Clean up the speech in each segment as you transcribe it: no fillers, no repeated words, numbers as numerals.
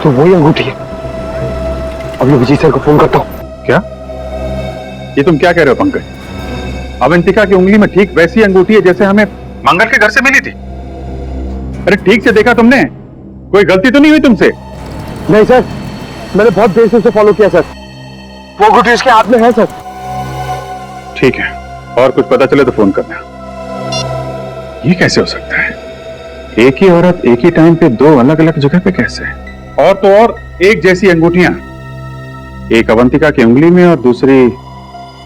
तो वही अंगूठी है। अभी विजय सर को फोन करता हूँ। क्या? ये तुम क्या कह रहे हो पंकज? अवंतिका की उंगली में ठीक वैसी अंगूठी है जैसे हमें मंगल के घर से मिली थी। अरे ठीक से देखा तुमने? कोई गलती तो नहीं हुई तुमसे? नहीं सर, मैंने बहुत देर से उसे फॉलो किया सर। वो अंगूठी उसके हाथ में है सर। ठीक है, और कुछ पता चले तो फोन करना। ये कैसे हो सकता है? एक ही औरत एक ही टाइम पे दो अलग अलग जगह पे कैसे? और तो और एक जैसी अंगूठियां, एक अवंतिका की उंगली में और दूसरी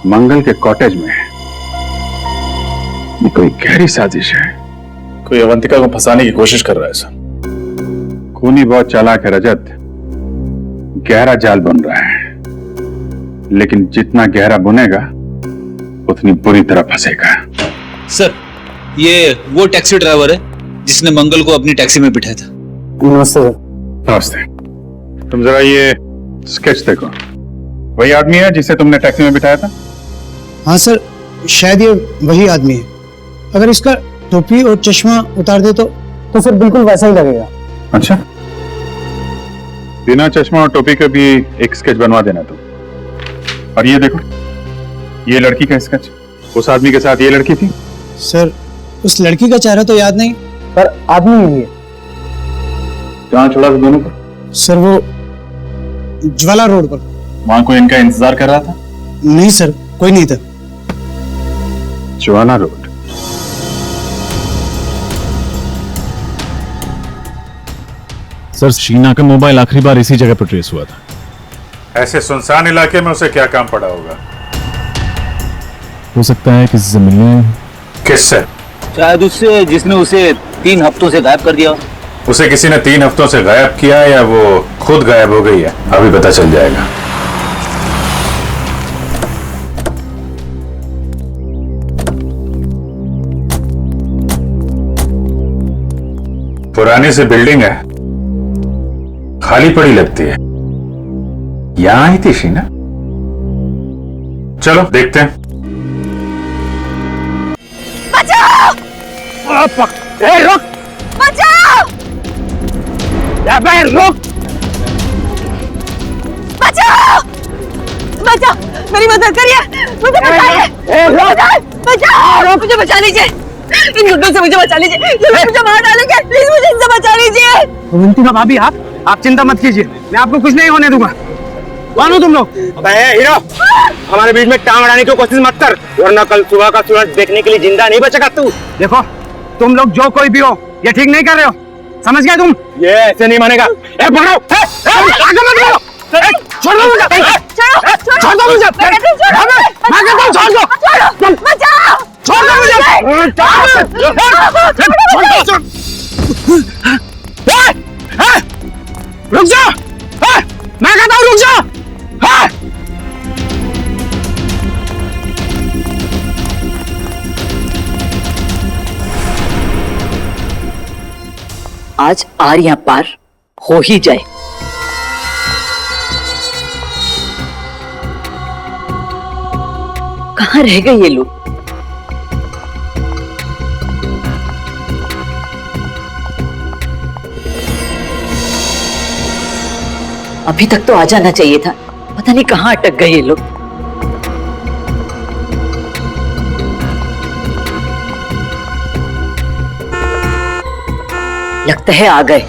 मंगल के कॉटेज में है। ये कोई गहरी साजिश है। कोई अवंतिका को फंसाने की कोशिश कर रहा है सर। खूनी बहुत चालाक है रजत। गहरा जाल बन रहा है, लेकिन जितना गहरा बुनेगा उतनी बुरी तरह फंसेगा। सर, ये वो टैक्सी ड्राइवर है जिसने मंगल को अपनी टैक्सी में बिठाया था। नमस्ते सर। नमस्ते। तुम जरा ये स्केच देखो। वही आदमी है जिसे तुमने टैक्सी में बिठाया था? हाँ सर, शायद ये वही आदमी है। अगर इसका टोपी और चश्मा उतार दे तो सर बिल्कुल वैसा ही लगेगा। अच्छा, बिना चश्मा और टोपी के भी एक स्केच बनवा देना तुम। और ये देखो, ये लड़की का स्केच। उस आदमी के साथ ये लड़की थी? सर, उस लड़की का चेहरा तो याद नहीं, पर आदमी ही है। कहाँ छोड़ा था दोनों को? सर, वो ज्वाला रोड पर। वहां कोई इनका इंतजार कर रहा था? नहीं सर, कोई नहीं था। ज्वाला रोड। सर, शीना का मोबाइल आखिरी बार इसी जगह पर ट्रेस हुआ था। ऐसे सुनसान इलाके में उसे क्या काम पड़ा होगा? हो सकता है किसी से मिलने। किससे? शायद उससे जिसने उसे 3 हफ्तों से गायब कर दिया। उसे किसी ने 3 हफ्तों से गायब किया या वो खुद गायब हो गई है, अभी पता चल जाएगा। पुरानी सी बिल्डिंग है, खाली पड़ी लगती है। यहां आई थी शीना? चलो देखते हैं। बचाओ! रुक! बचाओ! रुक! बचाओ! बचाओ! मेरी मदद करिए, मुझे बचाइए! बचाओ! मुझे बचा लीजिए! इन गुंडों से मुझे बचा लीजिए! ये लोग मुझे मार डालेंगे! प्लीज मुझे इनसे बचा लीजिए! अवंतिका भाभी, आप चिंता मत कीजिए, मैं आपको कुछ नहीं होने दूंगा। मानो तुम लोग। अबे हीरो, हमारे बीच में टांग अड़ाने की कोशिश मत कर, वरना कल सुबह का सूरज देखने के लिए जिंदा नहीं बचेगा तू। देखो, तुम लोग जो कोई भी हो, ये ठीक नहीं कर रहे हो, समझ गए तुम? ये ऐसे नहीं मानेगा। ए पकड़ो! आगे मत बढ़ो! छोड़ दो मुझे! छोड़ दो मुझे! छोड़ दो! बचाओ! छोड़ दो मुझे! रुक जा! मैं कहता हूँ रुक जा! आज आर या पार हो ही जाए। कहाँ रह गए ये लोग? अभी तक तो आ जाना चाहिए था, पता नहीं कहाँ अटक गए ये लोग। लगता है आ गए।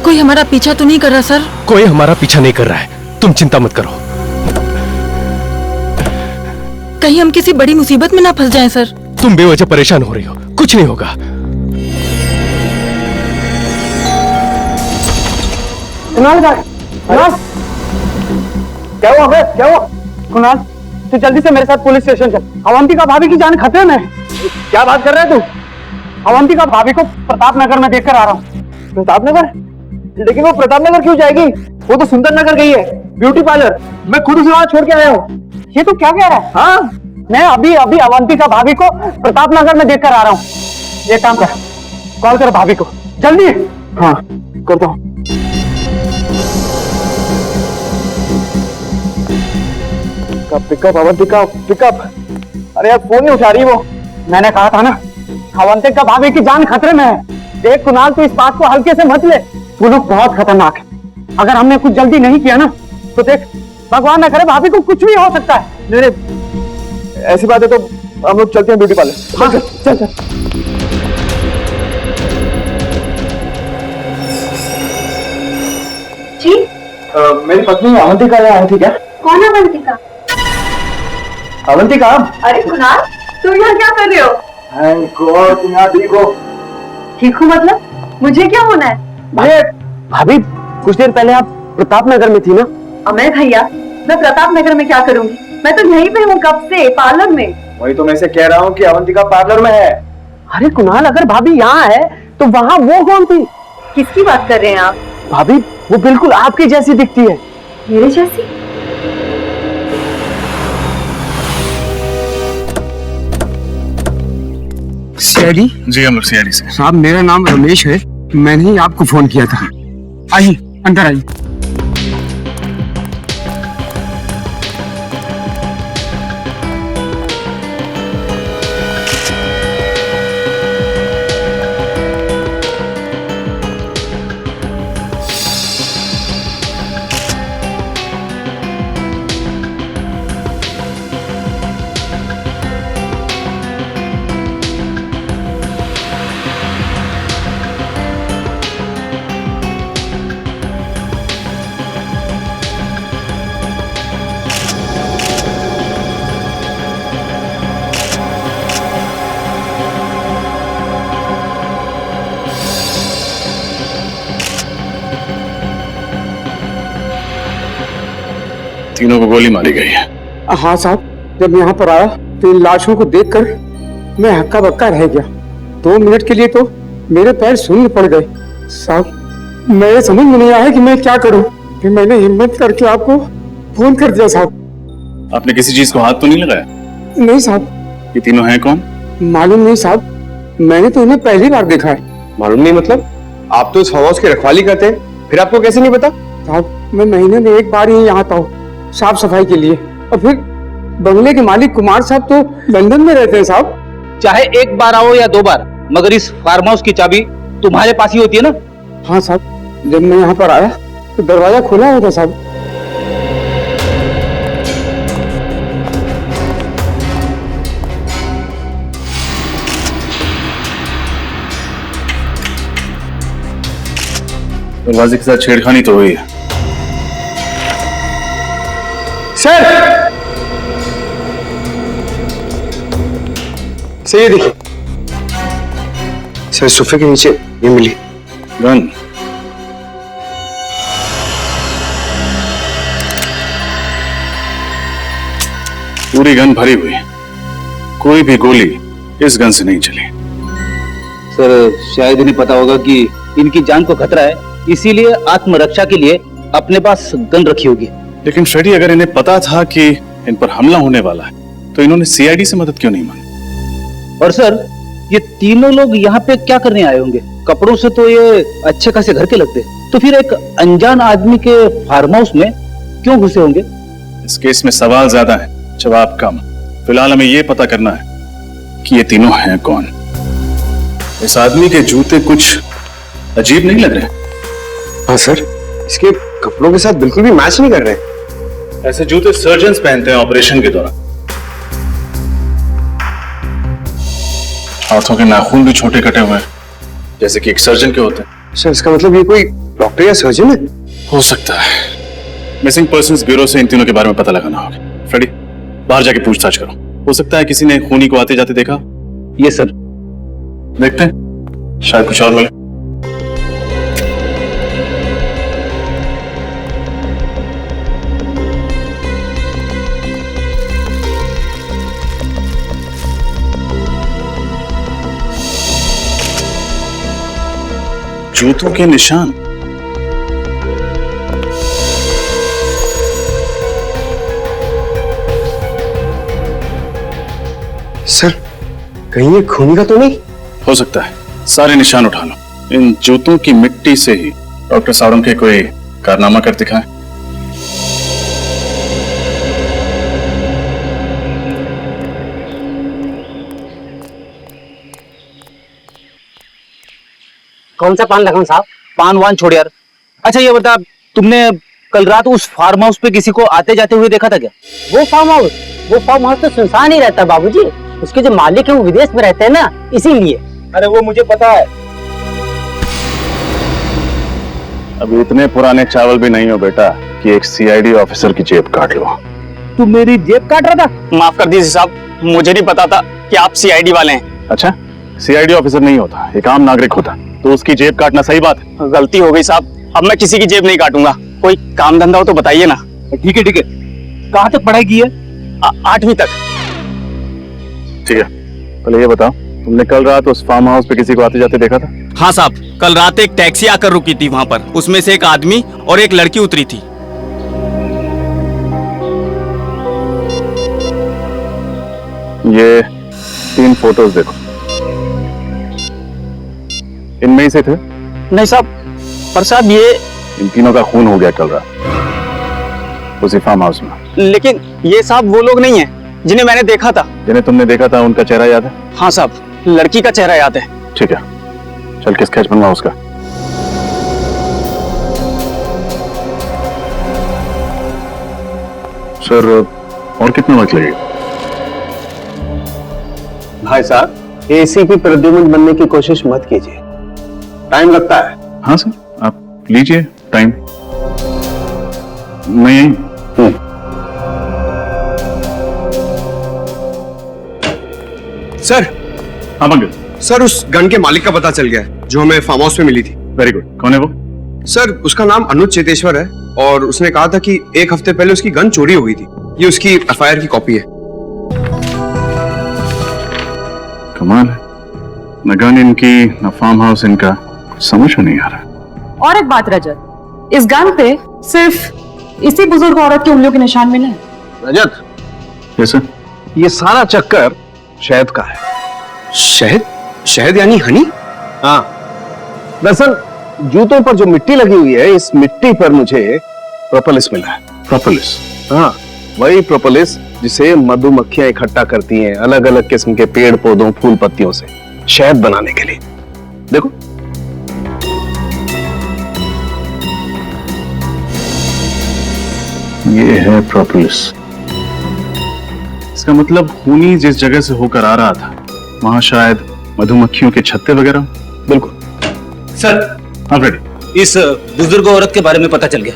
कोई हमारा पीछा तो नहीं कर रहा सर? कोई हमारा पीछा नहीं कर रहा है, तुम चिंता मत करो। कहीं हम किसी बड़ी मुसीबत में ना फंस जाएं सर। तुम बेवजह परेशान हो रही हो, कुछ नहीं होगा। कुणाल, क्या हुआ बे? क्या हुआ? कुणाल, तू जल्दी से मेरे साथ पुलिस स्टेशन चल। अवंतिका भाभी की जान खतरे में है। क्या बात कर रहे है तू? अवंतिका भाभी को प्रताप नगर में देखकर आ रहा हूँ। प्रताप नगर? लेकिन वो प्रताप नगर क्यों जाएगी? वो तो सुंदर नगर गई है, ब्यूटी पार्लर। मैं खुद उसे वहां छोड़ के आया हूँ। ये तो क्या कह रहा है? हाँ, मैं अभी अभी अवंतिका भाभी को प्रताप नगर में देखकर आ रहा हूँ। ये काम कर, कॉल कर भाभी को जल्दी। हाँ, करता हूँ। Pickup Avantika, pickup. अरे यार, फोन नहीं उठा रही वो। मैंने कहा था ना, अवंतिका भाभी की जान खतरे में है। देख कुणाल, तू इस बात को हल्के से मत ले। वो लोग बहुत खतरनाक है। अगर हमने कुछ जल्दी नहीं किया ना तो देख, भगवान ना करे, भाभी को कुछ भी हो सकता है। नहीं, ऐसी बात है तो हम लोग चलते हैं ब्यूटी पार्लर। हाँ, चल चल। जी, मेरी पत्नी अवंतिका यहाँ आई थी क्या? कौन है अवंतिका? अवंतिका, अरे कुणाल, तुम यहाँ क्या कर रहे हो? थैंक गॉड तुम यहाँ ठीक हो। ठीक हूँ मतलब? मुझे क्या होना है? भाभी, कुछ देर पहले आप प्रताप नगर में थी ना? अमय भैया, मैं प्रताप नगर में क्या करूंगी? मैं तो यहीं पे हूँ कब से, पार्लर में। वही तो मैं से कह रहा हूँ कि अवंतिका पार्लर में है। अरे कुणाल, अगर भाभी यहाँ है तो वहाँ वो कौन थी? किसकी बात कर रहे हैं आप? भाभी, वो बिल्कुल आपकी जैसी दिखती है। मेरे जैसी? सीआईडी जी हम लोग सीआईडी से। साहब, मेरा नाम रमेश है। मैंने ही आपको फोन किया था। आइए, अंदर आइए। तीनों को गोली मारी गई है। हाँ साहब, जब यहाँ पर आया तो इन लाशों को देखकर मैं हक्का बक्का रह गया। 2 मिनट के लिए तो मेरे पैर शून्य पड़ गए। साहब, मेरे समझ में नहीं आया कि मैं क्या करूं। फिर मैंने हिम्मत करके आपको फोन कर दिया साहब। आपने किसी चीज को हाथ तो नहीं लगाया? नहीं साहब। ये तीनों हैं कौन? मालूम नहीं साहब, मैंने तो इन्हें पहली बार देखा है। मालूम नहीं मतलब? आप तो इस फार्म हाउस की रखवाली करते हैं, फिर आपको कैसे नहीं पता? साहब, मैं महीने में एक बार ही यहाँ आता हूँ साफ सफाई के लिए। और फिर बंगले के मालिक कुमार साहब तो लंदन में रहते हैं साहब। चाहे एक बार आओ या 2 बार, मगर इस फार्म हाउस की चाबी तुम्हारे पास ही होती है ना? हाँ साहब, जब मैं यहाँ पर आया तो दरवाजा खुला हुआ था साहब। दरवाजे के साथ छेड़खानी तो हुई है। सर, ये देखिए सर, सोफे के नीचे ये मिली गन। पूरी गन भरी हुई, कोई भी गोली इस गन से नहीं चली। सर, शायद इन्हें पता होगा कि इनकी जान को खतरा है, इसीलिए आत्मरक्षा के लिए अपने पास गन रखी होगी। लेकिन फ्रेडी, अगर इन्हें पता था कि इन पर हमला होने वाला है तो इन्होंने सीआईडी से मदद क्यों नहीं मांगी? और सर, ये तीनों लोग यहाँ पे क्या करने आए होंगे? कपड़ों से तो ये अच्छे खासे घर के लगते, तो फिर एक अनजान आदमी के फार्म हाउस में क्यों घुसे होंगे? इस केस में सवाल ज्यादा है, जवाब कम। फिलहाल हमें यह पता करना है कि ये तीनों हैं कौन। इस आदमी के जूते कुछ अजीब नहीं लग रहे? हाँ सर, इसके कपड़ों के साथ बिल्कुल भी मैच नहीं कर रहे। ऐसे जूते सर्जन्स पहनते हैं ऑपरेशन के दौरान। हाथों के नाखून भी छोटे कटे हुए हैं, जैसे कि एक सर्जन के होते हैं। सर, इसका मतलब ये कोई डॉक्टर या सर्जन है? हो सकता है। मिसिंग पर्संस ब्यूरो से इन तीनों के बारे में पता लगाना होगा। फ्रेडी, बाहर जाके पूछताछ करो। हो सकता है किसी ने खूनी को आते जाते देखा। ये सर, देखते हैं, शायद कुछ और मिले। जूतों के निशान। सर, कहीं ये खूनी का तो नहीं? हो सकता है। सारे निशान उठा लो। इन जूतों की मिट्टी से ही डॉक्टर सावरंग के कोई कारनामा कर दिखाएं। कौन सा पान लगाऊं साहब? पान वान छोड़ यार। अच्छा ये बता, तुमने कल रात उस फार्म हाउस पे किसी को आते जाते हुए देखा था क्या? वो फार्म हाउस तो सुनसान ही रहता बाबूजी। उसके जो मालिक है वो विदेश में रहते हैं ना, इसीलिए। अरे वो मुझे पता है। अब इतने पुराने चावल भी नहीं हो बेटा कि एक सीआईडी ऑफिसर की जेब काट लो। तू मेरी जेब काट रहा था? माफ कर दीजिए साहब, मुझे नहीं पता था कि आप सीआईडी वाले हैं। अच्छा, सीआईडी ऑफिसर नहीं होता, एक आम नागरिक होता, तो उसकी जेब काटना सही बात है? गलती हो गई साहब, अब मैं किसी की जेब नहीं काटूंगा। कोई काम धंधा हो तो बताइए ना। ठीक है ठीक है। कहाँ तक पढ़ाई की है? 8वीं तक। ठीक है, पहले ये बताओ, तुमने कल रात उस फार्म हाउस पे किसी को आते जाते देखा था? हाँ साहब, कल रात एक टैक्सी आकर रुकी थी वहाँ पर। उसमें से एक आदमी और एक लड़की उतरी थी। ये 3 फोटोज देखो, इनमें से थे? नहीं साहब, पर साहब ये इन तीनों का खून हो गया कल रात उसी फार्म हाउस में। लेकिन ये साहब वो लोग नहीं हैं जिन्हें मैंने देखा था। जिन्हें तुमने देखा था उनका चेहरा याद है? हाँ साहब, लड़की का चेहरा याद है। ठीक है, चल के स्केच बनवा उसका। सर, और कितना वक्त लगेगा? भाई साहब, एसीपी प्रद्युम्न बनने की कोशिश मत कीजिए, टाइम लगता है। हाँ सर, आप लीजिए टाइम। मैं यहीं। सर। हाँ मंगल। सर, उस गन के मालिक का पता चल गया है जो हमें फार्म हाउस में मिली थी। Very good. कौन है वो? सर, उसका नाम अनुज चेतेश्वर है और उसने कहा था कि 1 हफ्ते पहले उसकी गन चोरी हो गई थी। ये उसकी एफआईआर की कॉपी है। कमाल है, न गन इनकी न फार्म हाउस इनका, समझ में नहीं आ रहा। और एक बात रजत, इस गन पे सिर्फ इसी बुजुर्ग औरत की उंगलियों के निशान मिले हैं। रजत, कैसे? ये सारा चक्कर शहद का है। शहद? शहद यानी हनी? हाँ, दरअसल जूतों पर जो मिट्टी लगी हुई है, इस मिट्टी पर मुझे प्रोपोलिस मिला है। प्रोपोलिस? हाँ, वही प्रोपोलिस जिसे मधुमक्खियां इकट्ठा करती हैं अलग अलग किस्म के पेड़ पौधों फूल पत्तियों से शहद बनाने के लिए। देखो, ये है प्रोपोलिस। इसका मतलब खूनी जिस जगह से होकर आ रहा था वहां शायद मधुमक्खियों के छत्ते वगैरह। बिल्कुल सर। हाँ रेडी। इस बुजुर्ग औरत के बारे में पता चल गया।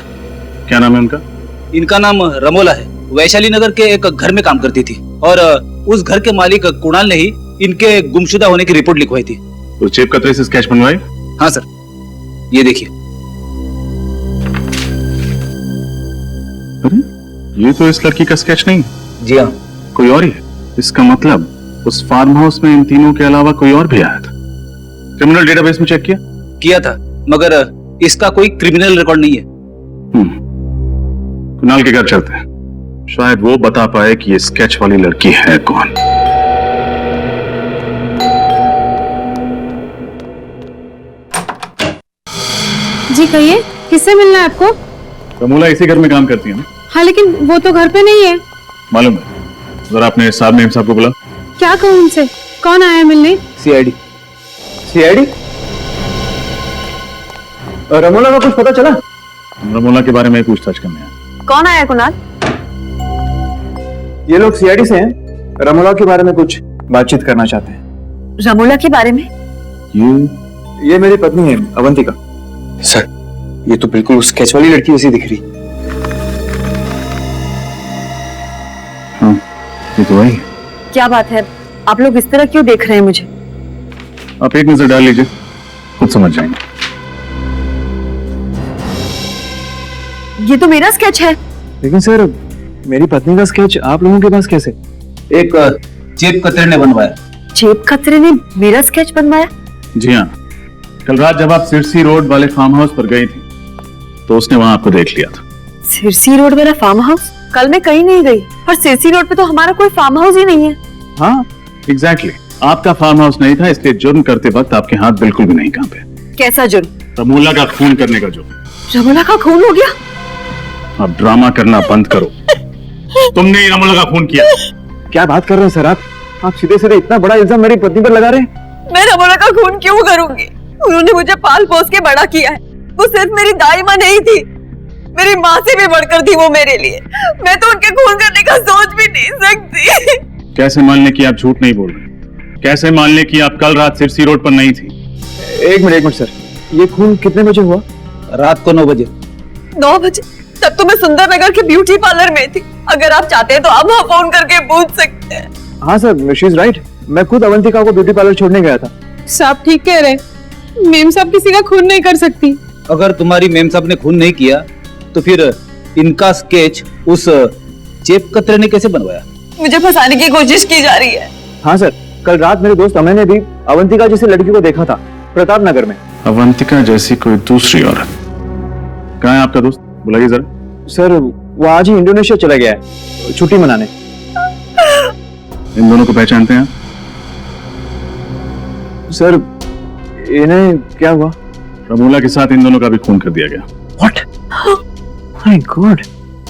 क्या नाम है उनका? इनका नाम रमोला है। वैशाली नगर के एक घर में काम करती थी और उस घर के मालिक कुणाल ने ही इनके गुमशुदा होने की रिपोर्ट लिखवाई थी। उस जेब कतरे से स्केच बनवाई? हाँ सर, ये देखिए। अरे, ये तो इस लड़की का स्केच नहीं। जी हाँ, कोई और ही है। इसका मतलब उस फार्म हाउस में इन तीनों के अलावा कोई और भी आया था। क्रिमिनल डेटाबेस में चेक किया था, मगर इसका कोई क्रिमिनल रिकॉर्ड नहीं है। कुणाल के घर चलते हैं, शायद वो बता पाए कि ये स्केच वाली लड़की है कौन। जी कहिए, किससे मिलना है आपको? रमोला इसी घर में काम करती है ना? हाँ, लेकिन वो तो घर पे नहीं है। मालूम है, जरा अपने साहब नेम साहब को बुला। क्या कहूँ उनसे? कौन आया है मिलने? सीआईडी। सीआईडी? रमोला का कुछ पता चला? रमोला के बारे में पूछताछ करने आया। कौन आया कुणाल? ये लोग सीआईडी से हैं, रमोला के बारे में कुछ बातचीत करना चाहते हैं। रमोला के बारे में? ये मेरी पत्नी है अवंतिका। सर, ये तो बिल्कुल उस स्केच वाली लड़की जैसी दिख रही। हाँ, ये तो वही है। क्या बात है, आप लोग इस तरह क्यों देख रहे हैं मुझे? आप एक नजर डाल लीजिए, खुद समझ जाएंगे। ये तो मेरा स्केच है। लेकिन सर, मेरी पत्नी का स्केच आप लोगों के पास कैसे? एक जेब कतरे ने बनवाया। जेब कतरे ने मेरा स्केच बनवाया? जी हाँ, कल रात जब आप सिरसी रोड वाले फार्म हाउस पर गई थी तो उसने वहां आपको देख लिया था। सिरसी रोड वाला फार्म हाउस? कल मैं कहीं नहीं गई, पर सिरसी रोड पे तो हमारा कोई फार्म हाउस ही नहीं है। हाँ, एग्जैक्टली। आपका फार्म हाउस नहीं था, इसलिए जुर्म करते वक्त आपके हाथ बिल्कुल भी नहीं कांपे। कैसा जुर्म? रमोला का खून करने का जुर्म। रमोला का खून हो गया? आप ड्रामा करना बंद करो। तुमने ही रमोला का खून किया। क्या बात कर रहे हैं सर आप सीधे सीधे इतना बड़ा इल्जाम मेरी पत्नी पर लगा रहे हैं? मैं रमोला का खून क्यों करूंगी? उन्होंने मुझे पाल पोस के बड़ा किया है। वो सिर्फ मेरी दाई माँ नहीं थी, मेरी माँ से भी बढ़कर थी वो मेरे लिए। मैं तो उनके खून करने का सोच भी नहीं सकती। कैसे मान लें कि आप झूठ नहीं बोल रहे? कैसे मान लें कि आप कल रात सिरसी रोड पर नहीं थी? एक मिनट सर, ये खून कितने बजे हुआ? रात को 9 बजे। 9 बजे? तब तो मैं सुंदर नगर के ब्यूटी पार्लर में थी। अगर आप चाहते हैं तो आप वहाँ फोन करके पूछ सकते हैं। हाँ सर, शी इज राइट। मैं खुद अवंतिका को ब्यूटी पार्लर छोड़ने गया था। साहब ठीक कह रहे, मेम साहब किसी का खून नहीं कर सकती। अगर तुम्हारी मेम साहब ने खून नहीं किया तो फिर इनका स्केच उस जेब कतरे ने कैसे बनवाया? मुझे फंसाने की कोशिश की जा रही है। हाँ सर, कल रात मेरे दोस्त अमय ने भी अवंतिका जैसी लड़की को देखा था प्रताप नगर में। अवंतिका जैसी कोई दूसरी औरत? कहाँ है आपका दोस्त? बुलाइए जरा। सर वो आज ही इंडोनेशिया चला गया है छुट्टी मनाने। इन दोनों को पहचानते हैं? सर इन्हें क्या हुआ? रमूला के साथ इन दोनों का भी खून कर दिया गया। What? My god.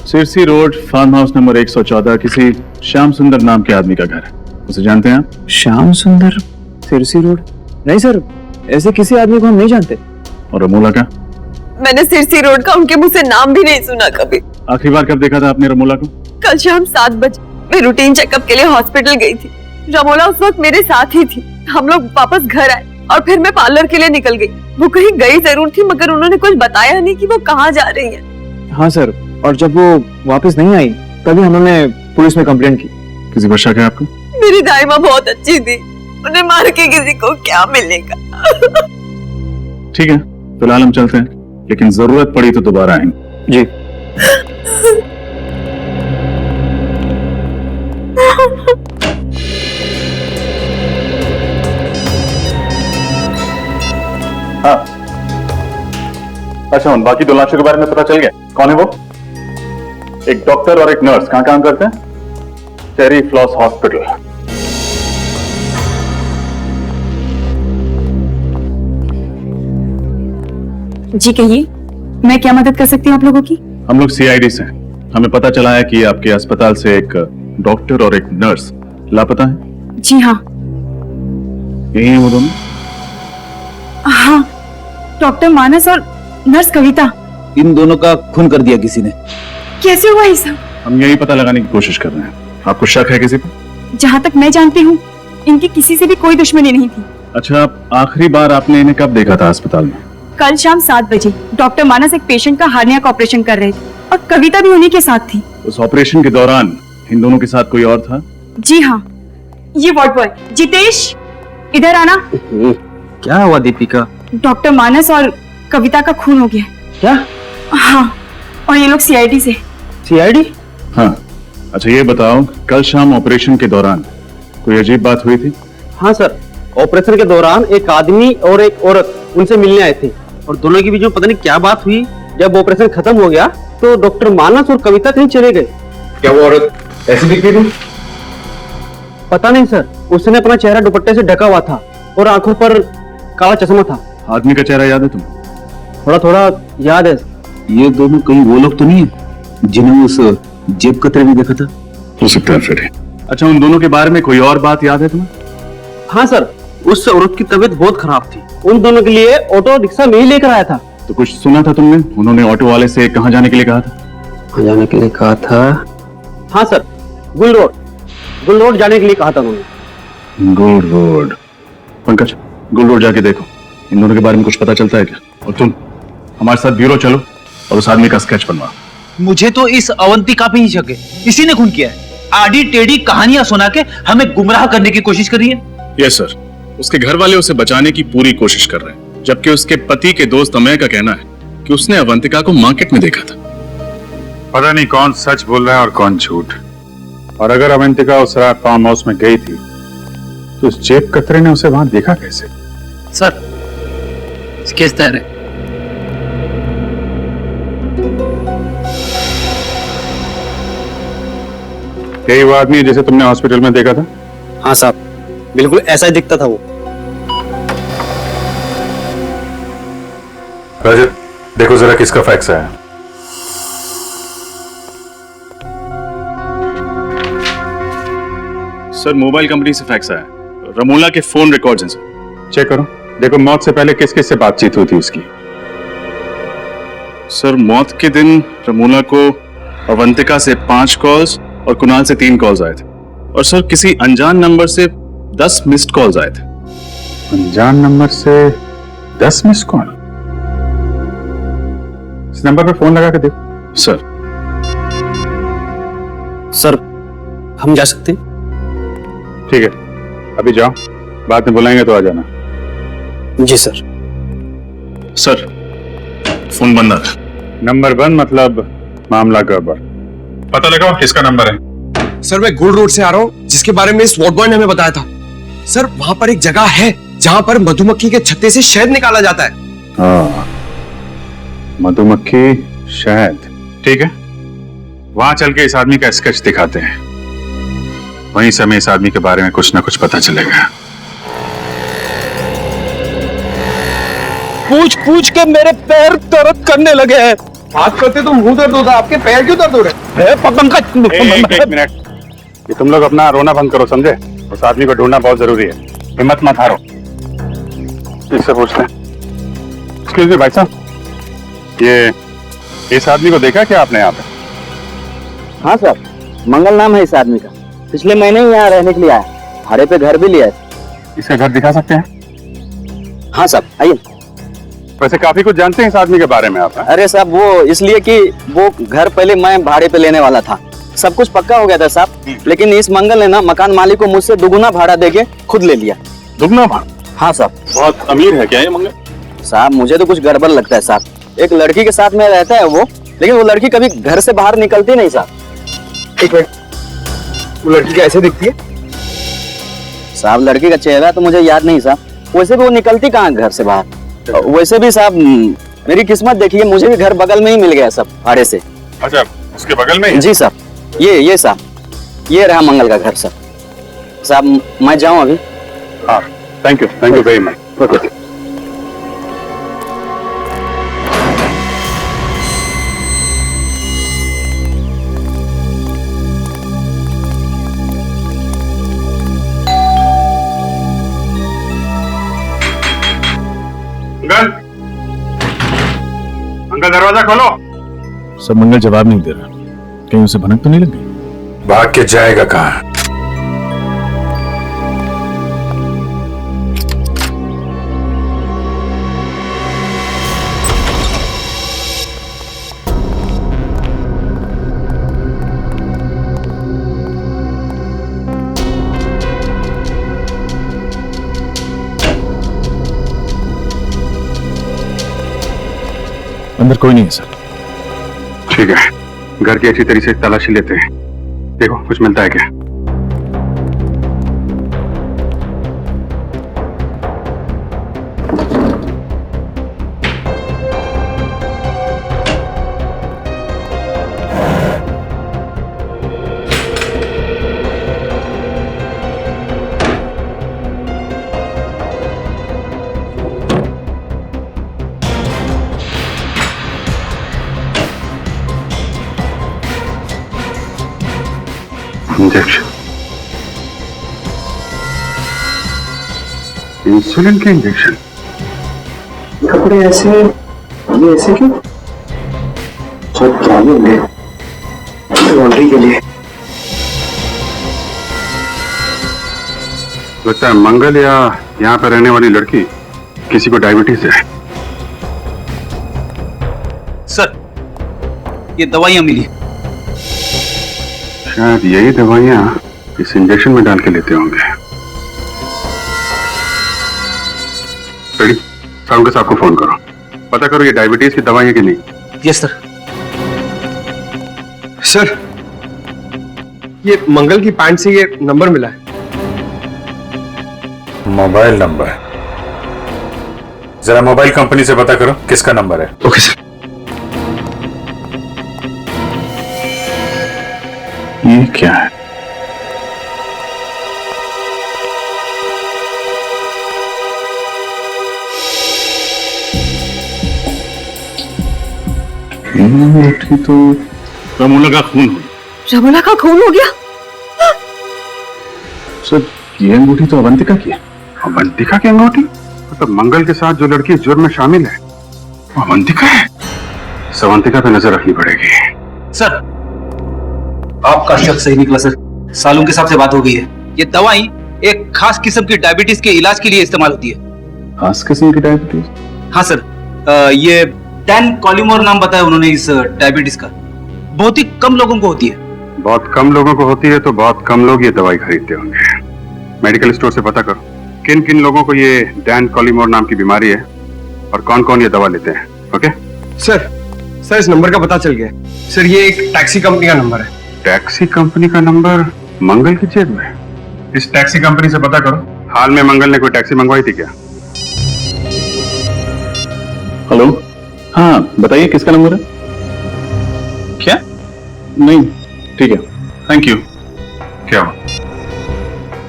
Sirsi road farm house number 114 किसी श्याम सुंदर नाम के आदमी का घर है। उसे जानते हैं आप? श्याम सुंदर, सिरसी रोड? नहीं सर, ऐसे किसी आदमी को हम नहीं जानते। और रमूला का? मैंने सिरसी रोड का उनके मुंह से नाम भी नहीं सुना कभी। आखिरी बार कब देखा था आपने रमूला को? कल शाम 7 बजे मैं रूटीन चेकअप के लिए हॉस्पिटल गई थी। रमोला उस वक्त मेरे साथ ही थी। हम लोग वापस घर आए और फिर मैं पार्लर के लिए निकल गई। वो कहीं गई जरूर थी मगर उन्होंने कुछ बताया नहीं कि वो कहाँ जा रही है। हाँ सर, और जब वो वापस नहीं आई तभी हमने पुलिस में कंप्लेंट की। किसी पर शक है आपको? मेरी दाई माँ बहुत अच्छी थी, उन्हें मार के किसी को क्या मिलेगा। ठीक है, फिलहाल हम चलते हैं, लेकिन जरूरत पड़ी तो दोबारा आएंगे। जी। हाँ, अच्छा उन बाकी 2 लाशों के बारे में पता चल गया? कौन है वो? एक डॉक्टर और एक नर्स। कहाँ काम करते हैं? Cherry floss hospital. जी कहिए, मैं क्या मदद कर सकती हूँ आप लोगों की? हम लोग सीआईडी से हैं। हमें पता चला है कि आपके अस्पताल से एक डॉक्टर और एक नर्स लापता है। जी हाँ। यही है वो दोनों? हाँ, डॉक्टर मानस और नर्स कविता। इन दोनों का खून कर दिया किसी ने। कैसे हुआ ये सब? हम यही पता लगाने की कोशिश कर रहे हैं। आपको शक है किसी पर? जहाँ तक मैं जानती हूँ इनकी किसी से भी कोई दुश्मनी नहीं थी। अच्छा, आखिरी बार आपने इन्हें कब देखा था अस्पताल में? कल शाम 7 बजे डॉक्टर मानस एक पेशेंट का हार्निया का ऑपरेशन कर रहे थे और कविता भी उन्हीं के साथ थी। उस ऑपरेशन के दौरान इन दोनों के साथ कोई और था? जी हाँ, ये वार्ड बॉय जितेश, इधर आना। क्या हुआ दीपिका? डॉक्टर मानस और कविता का खून हो गया। क्या? हाँ, और ये लोग सीआईडी से। सीआईडी? हाँ। अच्छा ये बताओ, कल शाम ऑपरेशन के दौरान कोई अजीब बात हुई थी? हाँ सर, ऑपरेशन के दौरान एक आदमी और एक औरत उनसे मिलने आए थे और दोनों के बीच में पता नहीं क्या बात हुई। जब ऑपरेशन खत्म हो गया तो डॉक्टर मानस और कविता कहीं चले गए। क्या वो औरत ऐसी दिख रही थी? पता नहीं सर, उसने अपना चेहरा दुपट्टे से ढका हुआ था और आंखों पर काला चश्मा था। आदमी का चेहरा याद है तुम्हें? थोड़ा थोड़ा याद है। ये दोनों कहीं वो लोग तो नहीं है जिन्हें उस जेब कतरे में देखा था? हो सकता है फिर। अच्छा, उन दोनों के बारे में कोई और बात याद है तुम्हें? हाँ सर, उस औरत की तबीयत बहुत खराब थी। उन दोनों के लिए ऑटो रिक्शा में ही लेकर आया था। तो कुछ सुना था तुमने? उन्होंने ऑटो वाले से कहाँ जाने के लिए कहा था? कहाँ जाने के लिए कहा था? हाँ सर, गुल रोड जाने के लिए कहा था उन्होंने। गुल रोड? पंकज, गुल रोड जाके देखो, इन दोनों के बारे में कुछ पता चलता है क्या? और तुम हमारे साथ ब्यूरो चलो और उस आदमी का स्केच बनवा। मुझे तो इस अवंतिका पे ही शक है, इसी ने खून किया है। आड़ी टेढ़ी कहानियां सुना के हमें गुमराह करने की कोशिश कर रही है। यस सर, उसके घर वाले उसे बचाने की पूरी कोशिश कर रहे हैं, जबकि उसके पति के दोस्त अमय का कहना है कि उसने अवंतिका को मार्केट में देखा था। पता नहीं कौन सच बोल रहा है और कौन झूठ। और अगर अवंतिका उस रात फार्म हाउस में गई थी तो उस जेब कतरे ने उसे वहां देखा कैसे? सर, स्केच तैयार है। यही वो आदमी है जिसे तुमने हॉस्पिटल में देखा था? हाँ साहब, बिल्कुल ऐसा ही दिखता था वो। रजत, देखो जरा किसका फैक्स आया। सर, मोबाइल कंपनी से फैक्स आया। रमोला के फोन रिकॉर्ड्स हैं सर। चेक करो। देखो मौत से पहले किस किस से बातचीत हुई थी उसकी? सर मौत के दिन रमूला को अवंतिका से 5 कॉल्स और कुणाल से 3 कॉल्स आए थे, और सर किसी अनजान नंबर से 10 मिस्ड कॉल्स आए थे। अनजान नंबर से 10 मिस कॉल? इस नंबर पे फोन लगा के देखो। सर सर हम जा सकते हैं? ठीक है, अभी जाओ, बाद में बुलाएंगे तो आ जाना। जी सर। सर फोन बंद आ था। नंबर बंद मतलब मामला गड़बड़। पता लगाओ किसका नंबर है। सर मैं गुड़ रोड से आ रहा हूँ, जिसके बारे में स्वॉट बॉय ने हमें बताया था। सर वहां पर एक जगह है जहां पर मधुमक्खी के छत्ते से शहद निकाला जाता है। हाँ, मधुमक्खी शहद, ठीक है। वहां चल के इस आदमी का स्केच दिखाते हैं, वहीं से हमें इस आदमी के बारे में कुछ ना कुछ पता चलेगा। पूछ पूछ के मेरे पैर दर्द करने लगे हैं। बात करते तो मुंह दर्द होता, आपके पैर क्यों दर्द हो रहे हैं? एक मिनट, ये तुम लोग अपना रोना बंद करो, समझे? उस आदमी को ढूंढना बहुत जरूरी है, हिम्मत मत हारो। इससे पूछते हैं। एक्सक्यूज मी भाई साहब, ये इस आदमी को देखा क्या आपने यहाँ पे? हाँ सर, मंगल नाम है इस आदमी का। पिछले महीने ही यहाँ रहने के लिए आया, भाड़े पे घर भी लिया है। इसका घर दिखा सकते हैं? हाँ साहब, आइए। वैसे काफी कुछ जानते हैं इस आदमी के बारे में आप? अरे साहब, वो इसलिए कि वो घर पहले मैं भाड़े पे लेने वाला था, सब कुछ पक्का हो गया था साहब, लेकिन इस मंगल ने ना मकान मालिक को मुझसे दुगुना भाड़ा देके खुद ले लिया। दुगना भाड़ा? हाँ साहब। बहुत अमीर है क्या ये मंगल? साहब मुझे तो कुछ गड़बड़ लगता है साहब। एक लड़की के साथ में रहता है वो, लेकिन वो लड़की कभी घर से बाहर निकलती नहीं साहब। एक मिनट, वो लड़की कैसे दिखती है? साहब लड़की का चेहरा तो मुझे याद नहीं साहब, वैसे भी वो निकलती कहाँ घर से बाहर। वैसे भी साहब मेरी किस्मत देखिए, मुझे भी घर बगल में ही मिल गया सब भाड़े से। अच्छा, उसके बगल में? जी साहब, ये साहब, ये रहा मंगल का घर साहब। मैं जाऊं अभी? हाँ, thank you very much. Okay. Uncle दरवाजा खोलो। सब मंगल जवाब नहीं दे रहा, कहीं उसे भनक तो नहीं लग गई? भाग के जाएगा कहाँ? अंदर कोई नहीं है सर। ठीक है, घर की अच्छी तरीके से तलाशी लेते हैं, देखो कुछ मिलता है क्या। इंजेक्शन, इंसुलिन के इंजेक्शन। कपड़े ऐसे, ये ऐसे क्यों? सब क्या होंगे? लॉन्ड्री के लिए। लगता है मंगल या यहाँ पर रहने वाली लड़की किसी को डायबिटीज है। सर ये दवाइयां मिली, शायद यही दवाइयां इस इंजेक्शन में डाल के लेते होंगे। रेडी, साउंड के साहब को फोन करो, पता करो ये डायबिटीज की दवाई है कि नहीं। Yes sir. सर ये मंगल की पैंट से ये नंबर मिला है। Mobile number? जरा मोबाइल कंपनी से पता करो किसका नंबर है। Okay sir. ये क्या है? अंगूठी तो रमूला का खून हो। रमूला का खून हो गया? सर ये अंगूठी तो अवंतिका की है। अवंतिका की अंगूठी? मतलब मंगल के साथ जो लड़की इस जुर्म में शामिल है वो अवंतिका है। इस अवंतिका पे नजर रखनी पड़ेगी। सर आपका शक सही निकला सर, सालून के साहब से बात हो गई है। ये दवाई एक खास किस्म की डायबिटीज के इलाज के लिए इस्तेमाल होती है। खास किस्म की डायबिटीज? हाँ सर, ये 10 कॉलिमोर नाम बताया उन्होंने इस डायबिटीज का। बहुत ही कम लोगों को होती है। बहुत कम लोगों को होती है तो बहुत कम लोग ये दवाई खरीदते होंगे। मेडिकल स्टोर से पता करो किन किन लोगों को ये डैन कॉलिमोर नाम की बीमारी है और कौन कौन ये दवा लेते हैं। ओके सर इस नंबर का पता चल गया। सर ये एक टैक्सी कंपनी का नंबर है। टैक्सी कंपनी का नंबर मंगल की जेब में? इस टैक्सी कंपनी से पता करो हाल में मंगल ने कोई टैक्सी मंगवाई थी क्या? हेलो, हाँ बताइए किसका नंबर है? क्या? नहीं, ठीक है, थैंक यू। क्या हुआ?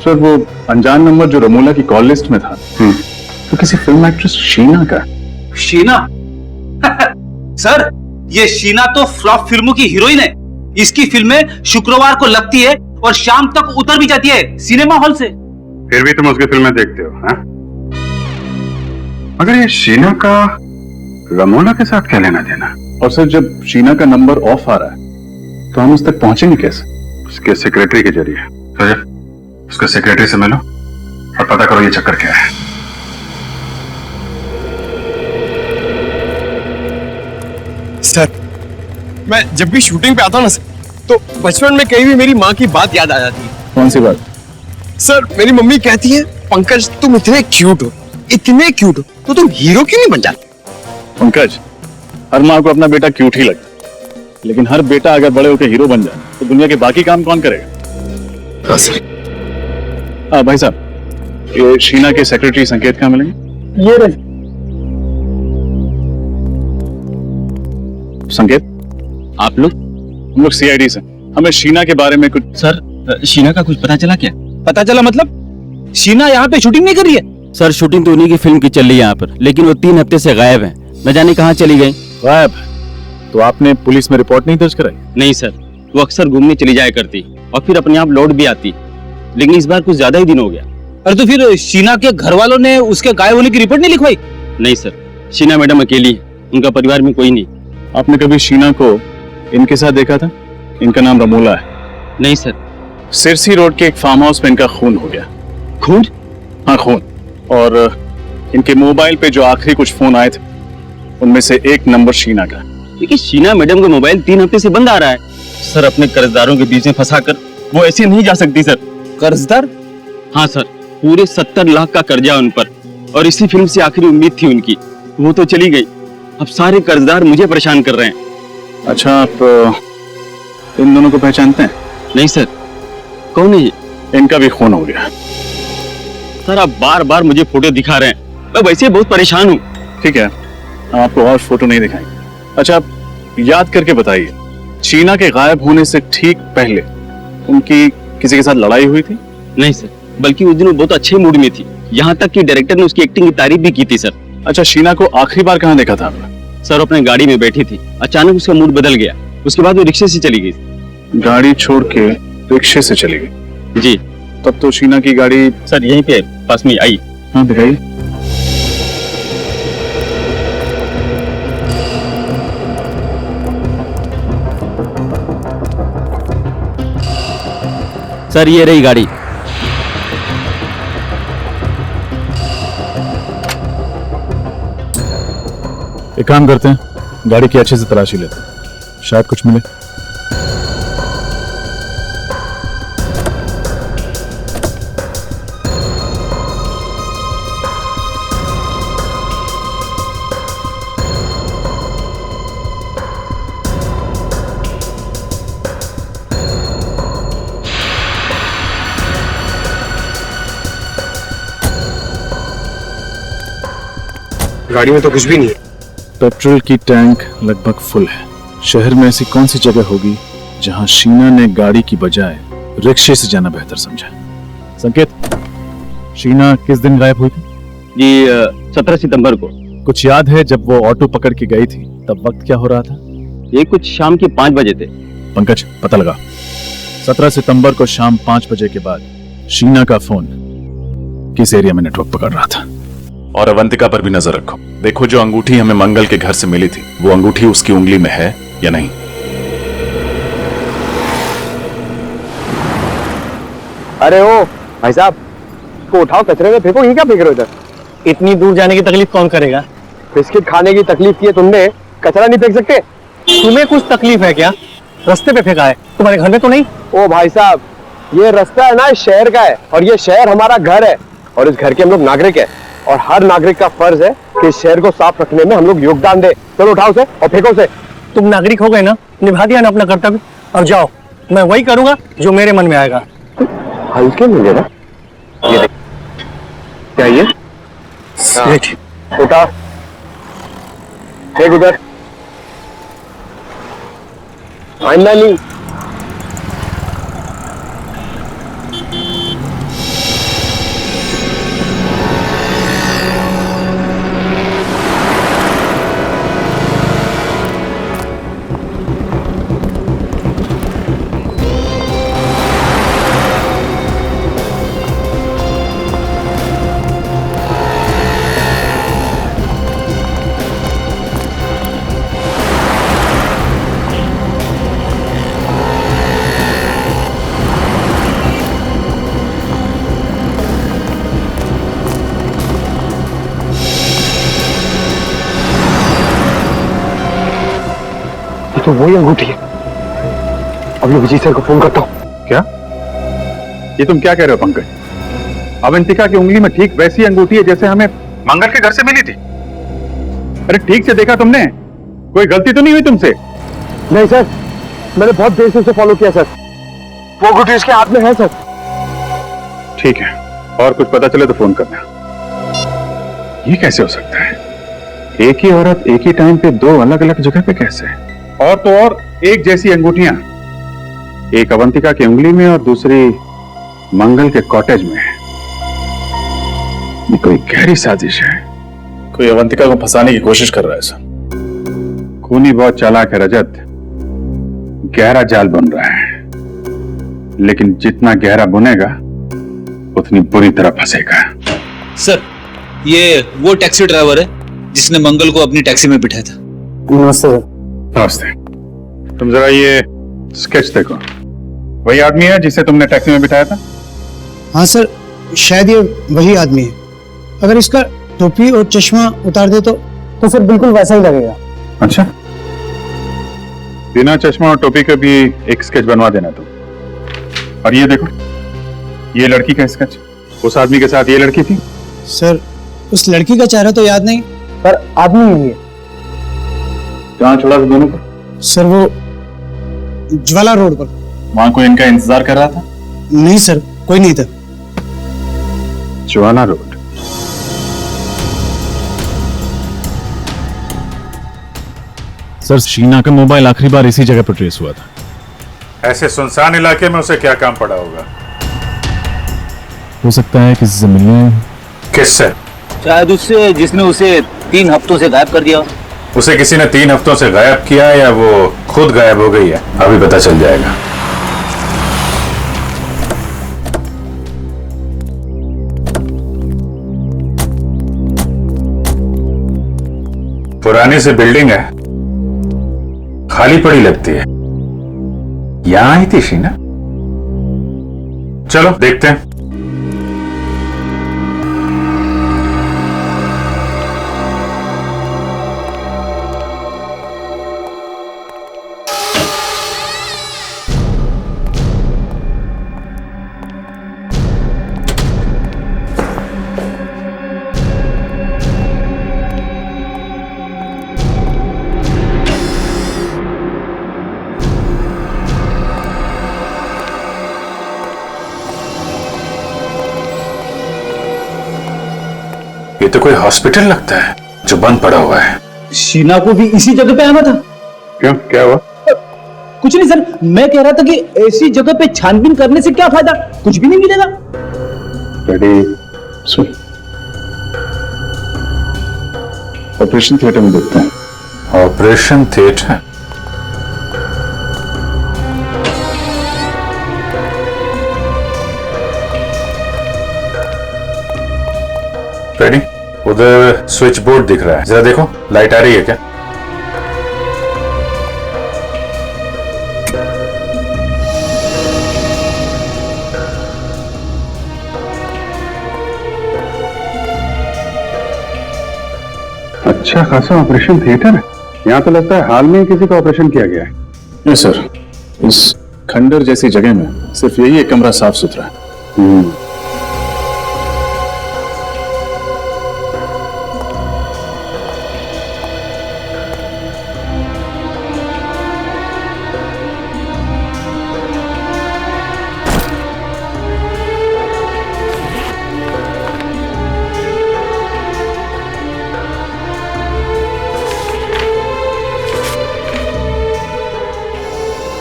सर वो अनजान नंबर जो रमोला की कॉल लिस्ट में था तो किसी फिल्म एक्ट्रेस शीना का। शीना? सर ये शीना तो फ्लॉप फिल्मों की हीरोइन है। इसकी फिल्में शुक्रवार को लगती है और शाम तक उतर भी जाती है सिनेमा हॉल से। फिर भी तुम उसकी फिल्में देखते हो हाँ? मगर ये शीना का रमोला के साथ क्या लेना देना? और सर जब शीना का नंबर ऑफ आ रहा है तो हम उस तक पहुंचेंगे कैसे? उसके सेक्रेटरी के जरिए। तो उसके सेक्रेटरी से मिलो और पता करो ये चक्कर क्या है। सर मैं जब भी शूटिंग पे आता हूं ना सर, तो बचपन में कहीं भी मेरी माँ की बात याद आ जाती है। कौन सी बात? सर मेरी मम्मी कहती है पंकज तुम इतने क्यूट हो तो तुम हीरो क्यों नहीं बन जाते? पंकज, हर माँ को अपना बेटा क्यूट ही लगता है, लेकिन हर बेटा अगर बड़े होकर हीरो बन जाए तो दुनिया के बाकी काम कौन करेगा? हाँ सर। हाँ भाई साहब, ये शीना के सेक्रेटरी संकेत कहाँ मिलेंगे? ये रहे। संकेत, आप लोग? हम लोग सीआईडी से, हमें शीना के बारे में कुछ। सर शीना का कुछ पता चला क्या? पता चला मतलब? शीना यहाँ पे शूटिंग नहीं कर रही है? सर शूटिंग तो उन्हीं की फिल्म की चल रही है यहाँ पर, लेकिन वो 3 हफ्ते से गायब है। न जाने कहाँ चली गई। गायब? तो आपने पुलिस में रिपोर्ट नहीं दर्ज कराई? नहीं सर, वो अक्सर घूमने चली जाया करती और फिर अपने आप लौट भी आती, लेकिन इस बार कुछ ज्यादा ही दिन हो गया। अरे तो फिर शीना के घर वालों ने उसके गायब होने की रिपोर्ट नहीं लिखवाई? नहीं सर, शीना मैडम अकेली है, उनका परिवार में कोई नहीं। आपने कभी शीना को इनके साथ देखा था? इनका नाम रमोला है। नहीं सर। सिरसी रोड के एक फार्म हाउस में इनका खून हो गया। खून? हाँ खून। और इनके मोबाइल पे जो आखिरी कुछ फोन आए थे उनमें से एक नंबर शीना का। लेकिन शीना मैडम का मोबाइल 3 हफ्ते से बंद आ रहा है। सर अपने कर्जदारों के बीच में फंसाकर वो ऐसे नहीं जा सकती सर। कर्जदार? हाँ सर, पूरे 70 लाख का कर्जा उन पर, और इसी फिल्म से आखिरी उम्मीद थी उनकी, वो तो चली गई। अब सारे कर्जदार मुझे परेशान कर रहे हैं। अच्छा, आप इन दोनों को पहचानते हैं? नहीं सर। कौन है ये? इनका भी खून हो गया। सर आप बार बार मुझे फोटो दिखा रहे हैं, मैं वैसे बहुत परेशान हूँ। ठीक है, हम आपको और फोटो नहीं दिखाएंगे। अच्छा, आप याद करके बताइए, शीना के गायब होने से ठीक पहले उनकी किसी के साथ लड़ाई हुई थी? नहीं सर, बल्कि उस दिन वो बहुत अच्छे मूड में थी, यहाँ तक कि डायरेक्टर ने उसकी एक्टिंग की तारीफ भी की थी सर। अच्छा, शीना को आखिरी बार कहाँ देखा था आपने? सर अपने गाड़ी में बैठी थी, अचानक उसका मूड बदल गया, उसके बाद वो रिक्शे से चली गई। गाड़ी छोड़ के रिक्शे से चली गई? जी। तब तो शीना की गाड़ी सर यहीं पे पास में आई। हाँ दिखाइए। सर ये रही गाड़ी। एक काम करते हैं, गाड़ी की अच्छे से तलाशी लेते हैं, शायद कुछ मिले। गाड़ी में तो कुछ भी नहीं है। पेट्रोल की टैंक लगभग फुल है। शहर में ऐसी कौन सी जगह होगी जहां शीना ने गाड़ी की बजाय रिक्शे से जाना बेहतर समझा? संकेत, शीना किस दिन गायब हुई थी? जी 17 सितंबर को। कुछ याद है जब वो ऑटो पकड़ के गई थी तब वक्त क्या हो रहा था? ये कुछ शाम के 5 बजे थे। पंकज पता लगा। 17 सितंबर को शाम 5 बजे के बाद शीना का फोन किस एरिया में नेटवर्क पकड़ रहा था? और अवंतिका पर भी नजर रखो। देखो जो अंगूठी हमें मंगल के घर से मिली थी, वो अंगूठी उसकी उंगली में है या नहीं। अरे ओ भाई साहब, इसको उठाओ, कचरे में फेंको। ये क्या फेंक रहे हो इधर? इतनी दूर जाने की तकलीफ कौन करेगा? बिस्किट खाने की तकलीफ की है तुमने, कचरा नहीं फेंक सकते? तुम्हें कुछ तकलीफ है क्या? रास्ते पे फेंका है, तुम्हारे घर में तो नहीं? ओ भाई साहब, ये रास्ता है ना, इस शहर का है, और ये शहर हमारा घर है, और इस घर के हम लोग नागरिक है, और हर नागरिक का फर्ज है कि इस शहर को साफ रखने में हम लोग योगदान दे। चलो उठाओ उसे और फेंको उसे। तुम नागरिक हो गए ना, निभा दिया ना अपना कर्तव्य। अब जाओ, मैं वही करूंगा जो मेरे मन में आएगा। हल्के में ले ना, ये देख क्या ये? उठा, फेंक उधर, आइंदा नहीं। तो वही अंगूठी है। अब मैं विजय सर को फोन करता हूँ। क्या? ये तुम क्या कह रहे हो पंकज? अवंतिका की उंगली में ठीक वैसी अंगूठी है जैसे हमें मंगल के घर से मिली थी। अरे ठीक से देखा तुमने? कोई गलती तो नहीं हुई तुमसे? नहीं सर, मैंने बहुत देर से उसे फॉलो किया सर। वो अंगूठी उसके हाथ में है सर। ठीक है, और कुछ पता चले तो फोन करना। ये कैसे हो सकता है? एक ही औरत एक ही टाइम पे दो अलग अलग जगह पे कैसे? और तो और एक जैसी अंगूठियां, एक अवंतिका की उंगली में और दूसरी मंगल के कॉटेज में। ये कोई गहरी साजिश है। कोई अवंतिका को फंसाने की कोशिश कर रहा है सर। खूनी बहुत चालाक है रजत, गहरा जाल बुन रहा है, लेकिन जितना गहरा बुनेगा उतनी बुरी तरह फंसेगा। सर, ये वो टैक्सी ड्राइवर है जिसने मंगल को अपनी टैक्सी में बिठाया था। नमस्ते। नमस्ते। तुम जरा ये स्केच देखो, वही आदमी है जिसे तुमने टैक्सी में बिठाया था? हाँ सर, शायद ये वही आदमी है। अगर इसका टोपी और चश्मा उतार दे तो सर बिल्कुल वैसा ही लगेगा। अच्छा, बिना चश्मा और टोपी के भी एक स्केच बनवा देना तुम। और ये देखो, ये लड़की का स्केच। उस आदमी के साथ ये लड़की थी? सर, उस लड़की का चेहरा तो याद नहीं, पर आदमी यही है। कहाँ छोड़ा था दोनों को? सर, वो ज्वाला रोड पर। वहां कोई इनका इंतजार कर रहा था? नहीं सर, कोई नहीं था। ज्वाला रोड। सर, शीना का मोबाइल आखिरी बार इसी जगह पर ट्रेस हुआ था। ऐसे सुनसान इलाके में उसे क्या काम पड़ा होगा? हो सकता है किसी से मिलने। किससे? शायद उससे जिसने उसे 3 हफ्तों से गायब कर दिया। उसे किसी ने 3 हफ्तों से गायब किया या वो खुद गायब हो गई है, अभी पता चल जाएगा। पुरानी सी बिल्डिंग है, खाली पड़ी लगती है। यहां आई थी शीना? चलो देखते हैं। ये तो कोई हॉस्पिटल लगता है जो बंद पड़ा हुआ है। शीना को भी इसी जगह पे आना था। क्यों, क्या हुआ? कुछ नहीं सर, मैं कह रहा था कि ऐसी जगह पे छानबीन करने से क्या फायदा, कुछ भी नहीं मिलेगा। सुन, ऑपरेशन थिएटर में देखते हैं। Operation theatre? रेडी? उधर स्विच बोर्ड दिख रहा है, जरा देखो लाइट आ रही है क्या? अच्छा खासा ऑपरेशन थिएटर है। यहाँ तो लगता है हाल में ही किसी का ऑपरेशन किया गया है। नहीं सर, इस खंडर जैसी जगह में सिर्फ यही एक कमरा साफ सुथरा है।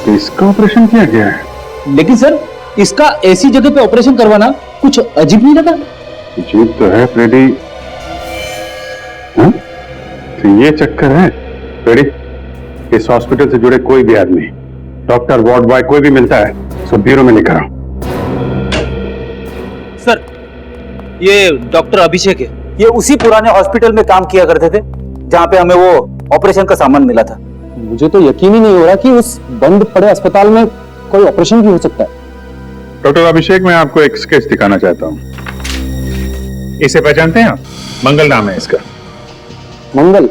इसका ऑपरेशन किया गया है। लेकिन सर, इसका ऐसी जगह पे ऑपरेशन करवाना कुछ अजीब नहीं लगा? अजीब तो है फ्रेडी। हाँ? तो ये चक्कर है फ्रेडी, इस हॉस्पिटल से जुड़े कोई भी आदमी, डॉक्टर, वार्ड बॉय, कोई भी मिलता है सब ब्यूरो में लेकर आओ। सर, ये डॉक्टर अभिषेक है। ये उसी पुराने हॉस्पिटल में काम किया करते थे जहाँ पे हमें वो ऑपरेशन का सामान मिला था। मुझे तो यकीन ही नहीं हो रहा कि उस बंद पड़े अस्पताल में कोई ऑपरेशन भी हो सकता है। डॉक्टर अभिषेक, मैं आपको एक स्केच दिखाना चाहता हूँ। इसे पहचानते हैं आप? मंगल नाम है इसका। मंगल?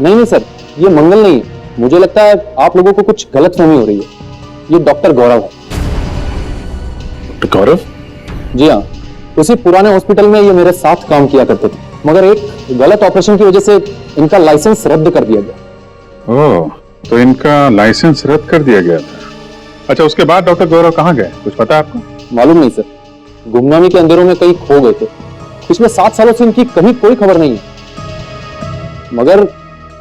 नहीं सर, ये मंगल नहीं है। मुझे लगता है आप लोगों को कुछ गलतफहमी हो रही है। ये डॉक्टर गौरव है। डॉक्टर गौरव? जी हाँ, उसी पुराने हॉस्पिटल में ये मेरे साथ काम किया करते थे, मगर एक गलत ऑपरेशन की वजह से इनका लाइसेंस रद्द कर दिया गया। ओह, तो इनका लाइसेंस रद्द कर दिया गया था। अच्छा, उसके बाद डॉक्टर गौरव कहाँ गए, कुछ पता है आपको? मालूम नहीं सर, गुमनामी के अंधेरों में कहीं खो गए थे। पिछले 7 सालों से इनकी कहीं कोई खबर नहीं है। मगर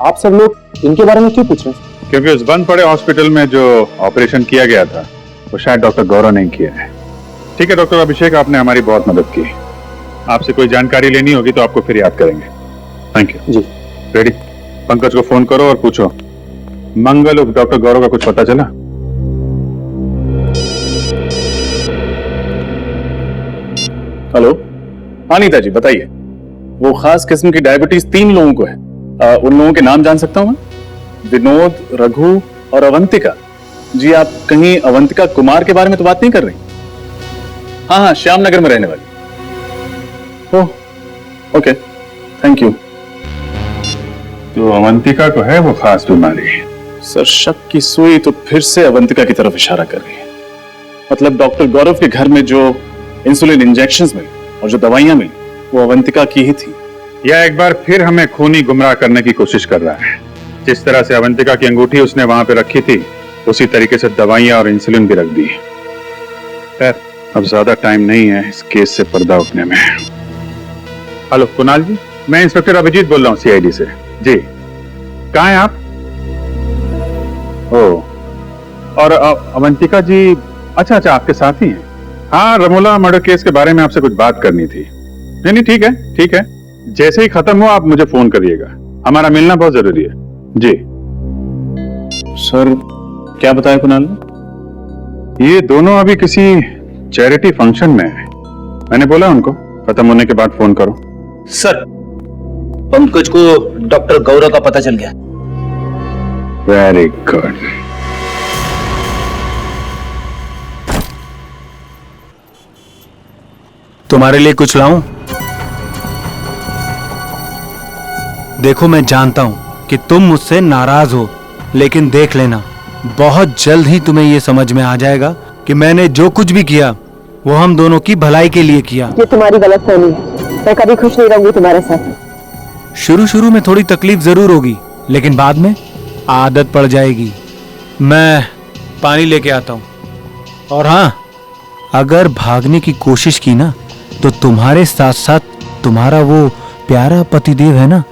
आप सब लोग इनके बारे में क्यों पूछ रहे हैं? क्योंकि उस बंद पड़े हॉस्पिटल में जो ऑपरेशन किया गया था वो शायद डॉक्टर गौरव ने किया है। ठीक है डॉक्टर अभिषेक, आपने हमारी बहुत मदद की। आपसे कोई जानकारी लेनी होगी तो आपको फिर याद करेंगे। थैंक यू जी। रेडी, पंकज को फोन करो और पूछो मंगल उर्फ डॉक्टर गौरव का कुछ पता चला? हेलो, हाँ नीता जी बताइए। वो खास किस्म की डायबिटीज 3 लोगों को है। उन लोगों के नाम जान सकता हूं मैं? विनोद, रघु और अवंतिका। जी, आप कहीं अवंतिका कुमार के बारे में तो बात नहीं कर रही? हाँ हाँ, श्यामनगर में रहने वाली। Oh okay, thank you. तो अवंतिका को है वो खास बीमारी? सर, शक की सुई तो फिर से अवंतिका की तरफ इशारा कर रही है। मतलब डॉक्टर गौरव के घर में जो इंसुलिन इंजेक्शंस मिली और जो दवाइयां मिली वो अवंतिका की ही थी। यह एक बार फिर हमें खूनी गुमराह करने की कोशिश कर रहा है। जिस तरह से अवंतिका की अंगूठी उसने वहां पे रखी थी, उसी तरीके से दवाइयां और इंसुलिन भी रख दी। खैर, अब ज्यादा टाइम नहीं है इस केस से पर्दा उठने में। हेलो कुणाल जी, मैं इंस्पेक्टर अभिजीत बोल रहा हूँ CID से। जी, कहाँ हैं आप? ओ, और अवंतिका जी? अच्छा अच्छा, आपके साथ ही हैं। हाँ, रमोला मर्डर केस के बारे में आपसे कुछ बात करनी थी। नहीं नहीं, ठीक है ठीक है, जैसे ही खत्म हो आप मुझे फोन करिएगा, हमारा मिलना बहुत जरूरी है। जी सर, क्या बताया कुणाल ने? ये दोनों अभी किसी चैरिटी फंक्शन में है। मैंने बोला उनको खत्म होने के बाद फोन करो। सर, पंकज को डॉक्टर गौरव का पता चल गया। Very good. तुम्हारे लिए कुछ लाऊं? देखो, मैं जानता हूं कि तुम मुझसे नाराज हो, लेकिन देख लेना, बहुत जल्द ही तुम्हें यह समझ में आ जाएगा कि मैंने जो कुछ भी किया वो हम दोनों की भलाई के लिए किया। ये तुम्हारी गलतफहमी है। मैं कभी खुश नहीं रहूंगी तुम्हारे साथ। शुरू में थोड़ी तकलीफ जरूर होगी, लेकिन बाद में आदत पड़ जाएगी। मैं पानी लेके आता हूं। और हाँ, अगर भागने की कोशिश की ना, तो तुम्हारे साथ साथ तुम्हारा वो प्यारा पतिदेव है ना,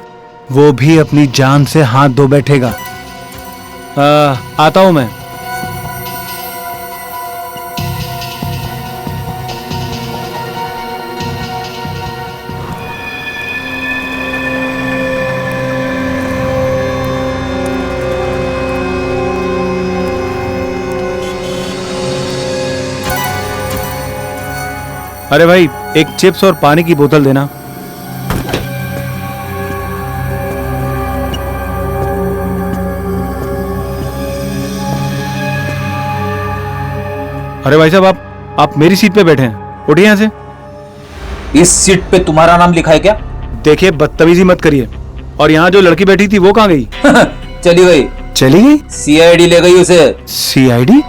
वो भी अपनी जान से हाथ धो बैठेगा। आता हूं मैं। अरे भाई, एक चिप्स और पानी की बोतल देना। अरे भाई साहब, आप मेरी सीट पे बैठे हैं, उठिए यहाँ से। इस सीट पे तुम्हारा नाम लिखा है क्या? देखिए, बदतमीजी मत करिए। और यहाँ जो लड़की बैठी थी वो कहाँ गई? चली गई। चली गई? सीआईडी ले गई उसे। सीआईडी?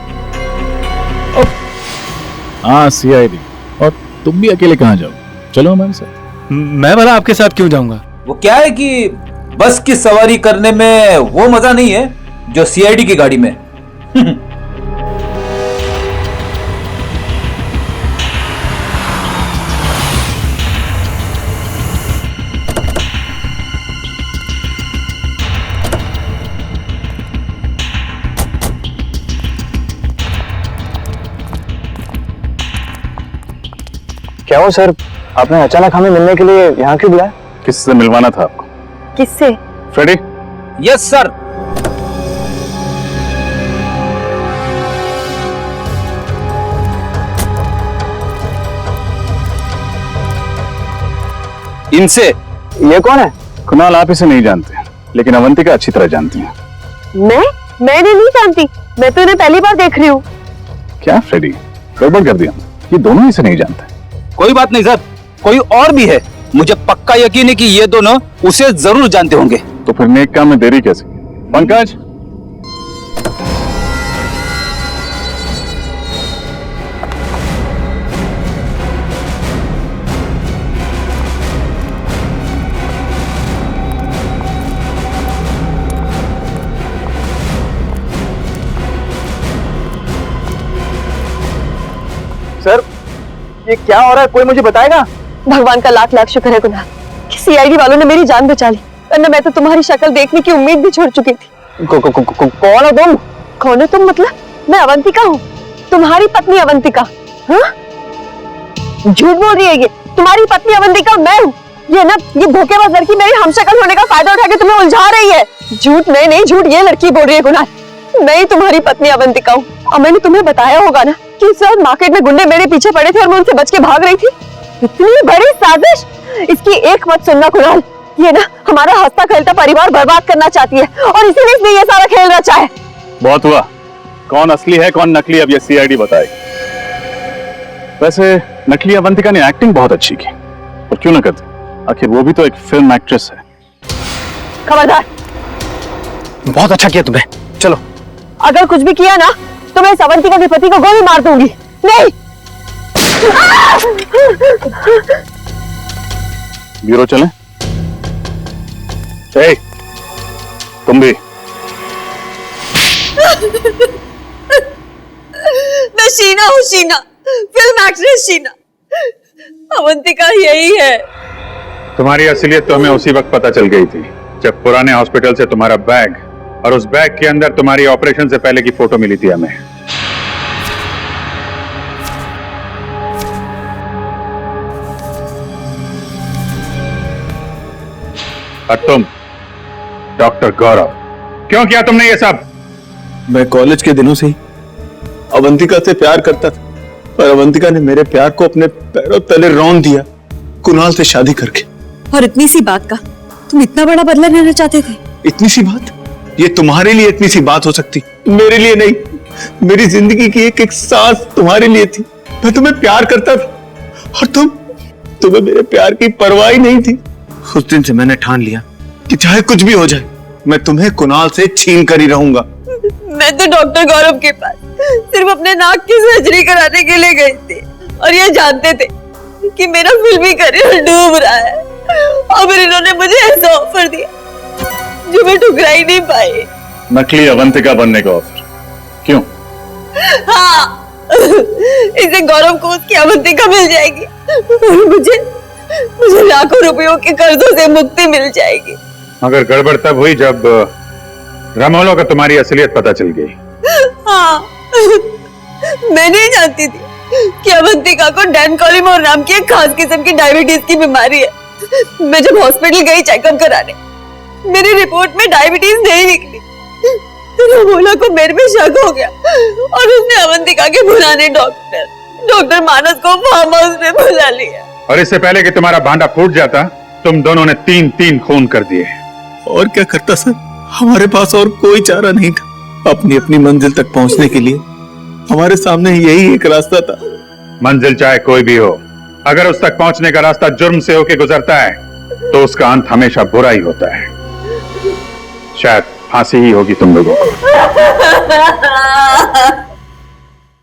हाँ, सीआईडी। और तुम भी अकेले कहाँ जाओ? चलो हमारे साथ। मैं भला आपके साथ क्यों जाऊंगा? वो क्या है कि बस की सवारी करने में वो मजा नहीं है जो सीआईडी की गाड़ी में। क्या हो सर, आपने अचानक हमें मिलने के लिए यहाँ क्यों बुलाया? किससे मिलवाना था आपको? किससे? फ्रेडी? Yes sir. इनसे। ये कौन है? कुणाल, आप इसे नहीं जानते, लेकिन अवंतिका अच्छी तरह जानती हैं। मैं इन्हें नहीं जानती, मैं तो इन्हें पहली बार देख रही हूँ। क्या फ्रेडी, गड़बड़ कर दिया? ये दोनों इसे नहीं जानते। कोई बात नहीं सर, कोई और भी है। मुझे पक्का यकीन है कि ये दोनों उसे जरूर जानते होंगे। तो फिर नेक काम में देरी कैसे? पंकज, सर, ये क्या हो रहा है, कोई मुझे बताएगा? भगवान का लाख लाख शुक्र है कुणाल कि सीआईडी वालों ने मेरी जान बचा ली, वरना मैं तो तुम्हारी शक्ल देखने की उम्मीद भी छोड़ चुकी थी। कौन हो तुम? कौन हो तुम मतलब? मैं अवंतिका हूँ, तुम्हारी पत्नी अवंतिका। हाँ? झूठ बोल रही है ये, तुम्हारी पत्नी अवंतिका मैं हूँ। ये ना, ये धोखेबाज लड़की मेरी हमशक्ल होने का फायदा उठा के तुम्हें उलझा रही है। झूठ मैं नहीं, झूठ ये लड़की बोल रही है कुणाल। मैं ही तुम्हारी पत्नी अवंतिका हूँ। और मैंने तुम्हें बताया होगा ना कि उस रात मार्केट में गुंडे मेरे पीछे पड़े थे और मैं उनसे बच के भाग रही थी। इतनी बड़ी साजिश, इसकी एक मत सुनना कुणाल। ये ना हमारा हंसता खेलता परिवार बर्बाद करना चाहती है और इसीलिए इसने ये सारा खेल रचा है। बहुत हुआ। कौन असली है कौन नकली, अब ये सीआईडी बताएगी। वैसे नकली अवंतिका ने एक्टिंग बहुत अच्छी की, और क्यों ना करती, आखिर वो भी तो एक फिल्म एक्ट्रेस है। खबरदार, बहुत अच्छा किया तुमने, चलो। अगर कुछ भी किया ना तो मैं इस अवंतिका के पति को गोली मार दूंगी। नहीं। ब्यूरो चलें? ए, तुम भी। मैं शीना हूँ, शीना, फिल्म एक्ट्रेस शीना। अवंतिका यही है। तुम्हारी असलियत तो हमें उसी वक्त पता चल गई थी जब पुराने हॉस्पिटल से तुम्हारा बैग और उस बैग के अंदर तुम्हारी ऑपरेशन से पहले की फोटो मिली थी हमें। और तुम डॉक्टर गौरव, क्यों किया तुमने ये सब? मैं कॉलेज के दिनों से ही अवंतिका से प्यार करता था, पर अवंतिका ने मेरे प्यार को अपने पैरों तले रौंद दिया, कुणाल से शादी करके। और इतनी सी बात का तुम इतना बड़ा बदला लेना चाहते थे? इतनी सी बात? ये तुम्हारे लिए इतनी सी बात हो सकती, मेरे लिए नहीं। मेरी जिंदगी की एक एक सांस तुम्हारे लिए थी। मैं तुम्हें प्यार करता था और तुम्हें मेरे प्यार की परवाह ही नहीं थी। उस दिन से मैंने ठान लिया कि चाहे कुछ भी हो जाए, मैं तुम्हें कुणाल से छीन कर ही रहूंगा। मैं तो डॉक्टर गौरव के पास सिर्फ अपने नाक की सर्जरी कराने के लिए गई थी, और ये जानते थे कि मेरा फिल्मी करियर डूब रहा है, और फिर इन्होंने मुझे ऐसा ऑफर दिया जो मैं ठुकरा ही नहीं पाई। नकली अवंतिका बनने का ऑफर? क्यों? हाँ, इसे गौरव को उसकी अवंतिका मिल जाएगी और मुझे लाखों रुपयों के कर्जों से मुक्ति मिल जाएगी। मगर गड़बड़ तब हुई जब रमोलो को तुम्हारी असलियत पता चल गई। हाँ, मैं नहीं जानती थी कि अवंतिका को डैन कॉलिमोर नाम की एक खास किस्म की डायबिटीज की बीमारी है। मैं जब हॉस्पिटल गई चेकअप कराने, मेरी रिपोर्ट में डायबिटीज नहीं निकली, तो रमोला को मेरे में शक हो गया और उसने अवंतिका के पुराने डॉक्टर मानस को फार्म हाउस में बुला लिया। और इससे पहले कि तुम्हारा भांडा फूट जाता, तुम दोनों ने 3-3 खून कर दिए। और क्या करता सर, हमारे पास और कोई चारा नहीं था अपनी अपनी मंजिल तक पहुंचने के लिए। हमारे सामने यही एक रास्ता था। मंजिल चाहे कोई भी हो, अगर उस तक पहुंचने का रास्ता जुर्म से होके गुजरता है तो उसका अंत हमेशा बुरा ही होता है। शायद फांसी ही होगी तुम लोगों को।